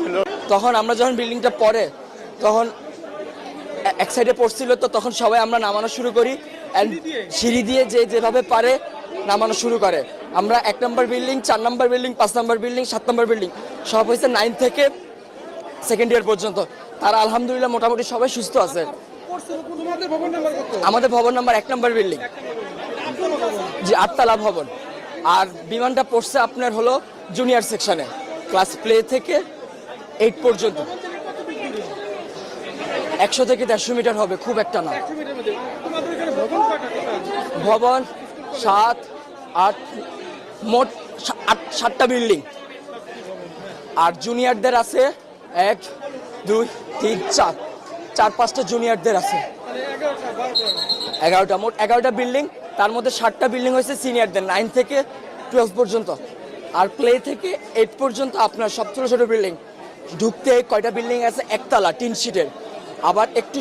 হলো? তখন আমরা যখন বিল্ডিংটা পড়ে তখন এক সাইডে পড়ছিল, তো তখন সবাই আমরা নামানো শুরু করি অ্যান্ড সিঁড়ি দিয়ে যে যেভাবে পারে নামানো শুরু করে। আমরা 1 নম্বর বিল্ডিং, 4 নম্বর বিল্ডিং, 5 নম্বর বিল্ডিং, 7 নম্বর বিল্ডিং সব হয়েছে 9 থেকে সেকেন্ড ইয়ার পর্যন্ত। তারা আলহামদুলিল্লাহ মোটামুটি সবাই সুস্থ আছে। আমাদের ভবন নাম্বার 1 নম্বর বিল্ডিং, জি 8তলা ভবন। আর বিমানটা পড়ছে আপনার হলো জুনিয়র সেকশনে, ক্লাস প্লে থেকে 8 পর্যন্ত। 100 থেকে 150 মিটার হবে, খুব একটা না। ভবন 7, 8, মোট 7টা বিল্ডিং। আর জুনিয়রদের আছে 1, 2, 3, 4-5টা জুনিয়রদের আছে। 11টা, মোট 11টা বিল্ডিং। তার মধ্যে 7টা বিল্ডিং হয়েছে সিনিয়রদের, 9 থেকে 12 পর্যন্ত। আর প্লে থেকে 8 পর্যন্ত আপনার সব ছোটো ছোটো বিল্ডিং। ঢুকতে কয়টা বিল্ডিং আছে, 1তলা টিন শিটের। আবার একটু